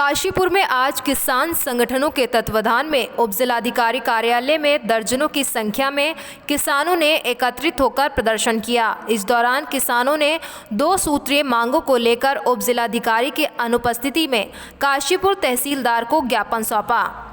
काशीपुर में आज किसान संगठनों के तत्वाधान में उपजिलाधिकारी कार्यालय में दर्जनों की संख्या में किसानों ने एकत्रित होकर प्रदर्शन किया। इस दौरान किसानों ने 2 सूत्रीय मांगों को लेकर उपजिलाधिकारी की अनुपस्थिति में काशीपुर तहसीलदार को ज्ञापन सौंपा।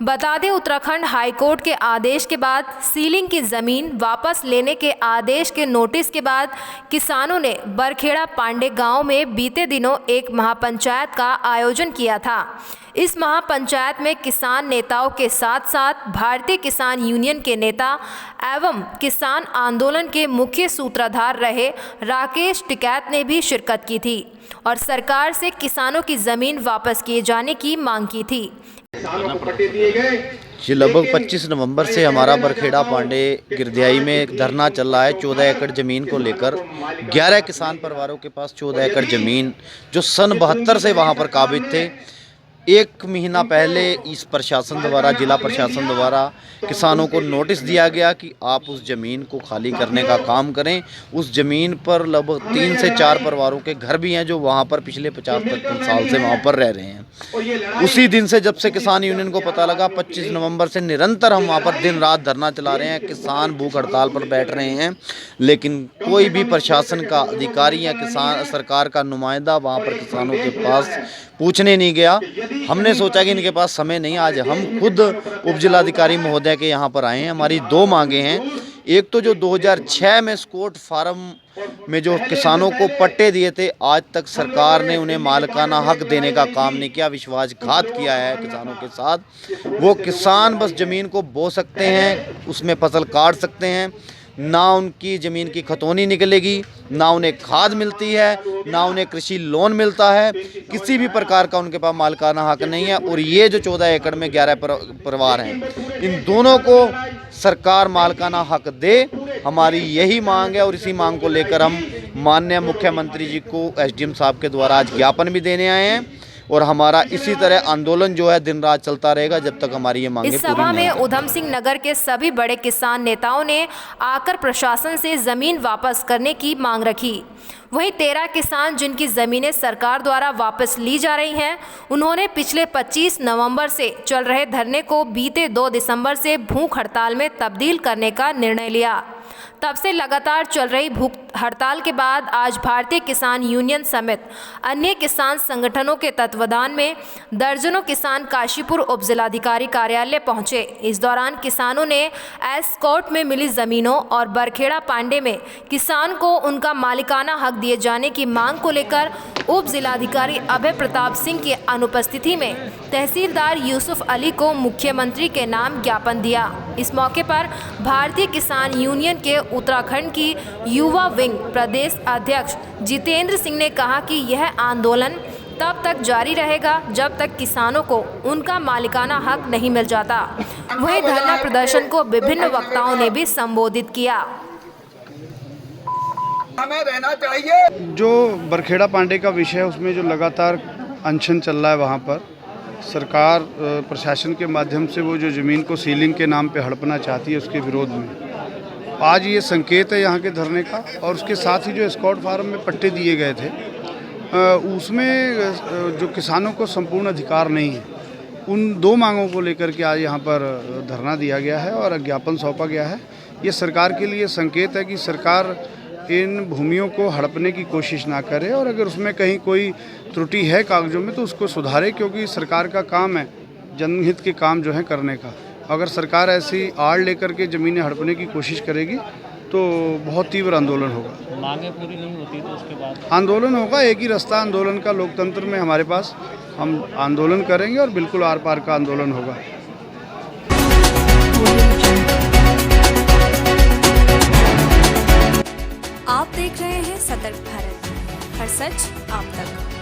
बता दें, उत्तराखंड हाईकोर्ट के आदेश के बाद सीलिंग की ज़मीन वापस लेने के आदेश के नोटिस के बाद किसानों ने बरखेड़ा पांडे गांव में बीते दिनों एक महापंचायत का आयोजन किया था। इस महापंचायत में किसान नेताओं के साथ साथ भारतीय किसान यूनियन के नेता एवं किसान आंदोलन के मुख्य सूत्रधार रहे राकेश टिकैत ने भी शिरकत की थी और सरकार से किसानों की ज़मीन वापस किए जाने की मांग की थी। जी, लगभग 25 नवंबर से हमारा बरखेड़ा पांडे गिरदियाई में धरना चल रहा है। 14 एकड़ ज़मीन को लेकर 11 किसान परिवारों के पास 14 एकड़ ज़मीन जो सन 72 से वहां पर काबिज थे। 1 महीना पहले इस प्रशासन द्वारा, जिला प्रशासन द्वारा किसानों को नोटिस दिया गया कि आप उस ज़मीन को खाली करने का काम करें। उस ज़मीन पर लगभग 3 से 4 परिवारों के घर भी हैं जो वहाँ पर पिछले 50-55 साल से वहाँ पर रह रहे हैं। उसी दिन से जब से किसान यूनियन को पता लगा, 25 नवंबर से निरंतर हम वहाँ पर दिन रात धरना चला रहे हैं। किसान भूख हड़ताल पर बैठ रहे हैं, लेकिन कोई भी प्रशासन का अधिकारी या किसान सरकार का नुमाइंदा वहाँ पर किसानों के पास पूछने नहीं गया। हमने सोचा कि इनके पास समय नहीं, आज हम खुद उपजिलाधिकारी महोदय के यहाँ पर आए हैं। हमारी 2 मांगे हैं। एक तो जो 2006 में स्कॉट फार्म में जो किसानों को पट्टे दिए थे, आज तक सरकार ने उन्हें मालिकाना हक देने का काम नहीं किया, विश्वासघात किया है किसानों के साथ। वो किसान बस ज़मीन को बो सकते हैं, उसमें फसल काट सकते हैं, ना उनकी ज़मीन की खतौनी निकलेगी, ना उन्हें खाद मिलती है, ना उन्हें कृषि लोन मिलता है। किसी भी प्रकार का उनके पास मालिकाना हक नहीं है। और ये जो 14 एकड़ में 11 परिवार हैं, इन दोनों को सरकार मालिकाना हक दे, हमारी यही मांग है। और इसी मांग को लेकर हम माननीय मुख्यमंत्री जी को एसडीएम साहब के द्वारा आज ज्ञापन भी देने आए हैं। और हमारा इसी तरह आंदोलन जो है दिन रात चलता रहेगा जब तक हमारी ये मांगे पूरी नहीं होती। इस सभा में उधम सिंह नगर के सभी बड़े किसान नेताओं ने आकर प्रशासन से जमीन वापस करने की मांग रखी। वहीं 13 किसान जिनकी ज़मीनें सरकार द्वारा वापस ली जा रही हैं, उन्होंने पिछले 25 नवंबर से चल रहे धरने को बीते 2 दिसंबर से भूख हड़ताल में तब्दील करने का निर्णय लिया। तब से लगातार चल रही भूख हड़ताल के बाद आज भारतीय किसान यूनियन समेत अन्य किसान संगठनों के तत्वाधान में दर्जनों किसान काशीपुर उपजिलाधिकारी कार्यालय पहुंचे। इस दौरान किसानों ने एस्कॉट में मिली ज़मीनों और बरखेड़ा पांडे में किसान को उनका मालिकाना हक दिए जाने की मांग को लेकर उप जिलाधिकारी अभय प्रताप सिंह की अनुपस्थिति में तहसीलदार यूसुफ अली को मुख्यमंत्री के नाम ज्ञापन दिया। इस मौके पर भारतीय किसान यूनियन के उत्तराखंड की युवा विंग प्रदेश अध्यक्ष जितेंद्र सिंह ने कहा कि यह आंदोलन तब तक जारी रहेगा जब तक किसानों को उनका मालिकाना हक नहीं मिल जाता। वहीं धरना प्रदर्शन को विभिन्न वक्ताओं ने भी संबोधित किया। हमें रहना चाहिए। जो बरखेड़ा पांडे का विषय है, उसमें जो लगातार अनशन चल रहा है, वहाँ पर सरकार प्रशासन के माध्यम से वो जो ज़मीन को सीलिंग के नाम पे हड़पना चाहती है, उसके विरोध में आज ये संकेत है यहाँ के धरने का। और उसके साथ ही जो स्कॉट फार्म में पट्टे दिए गए थे, उसमें जो किसानों को संपूर्ण अधिकार नहीं है, उन 2 मांगों को लेकर के आज यहाँ पर धरना दिया गया है और ज्ञापन सौंपा गया है। ये सरकार के लिए संकेत है कि सरकार इन भूमियों को हड़पने की कोशिश ना करे और अगर उसमें कहीं कोई त्रुटि है कागजों में तो उसको सुधारे, क्योंकि सरकार का काम है जनहित के काम जो है करने का। अगर सरकार ऐसी आड़ लेकर के ज़मीनें हड़पने की कोशिश करेगी तो बहुत तीव्र आंदोलन होगा। मांगे पूरी नहीं होती तो उसके बाद आंदोलन होगा। एक ही रास्ता आंदोलन का लोकतंत्र में हमारे पास, हम आंदोलन करेंगे और बिल्कुल आर पार का आंदोलन होगा। आप देख रहे हैं सतर्क भारत, हर सच आप तक।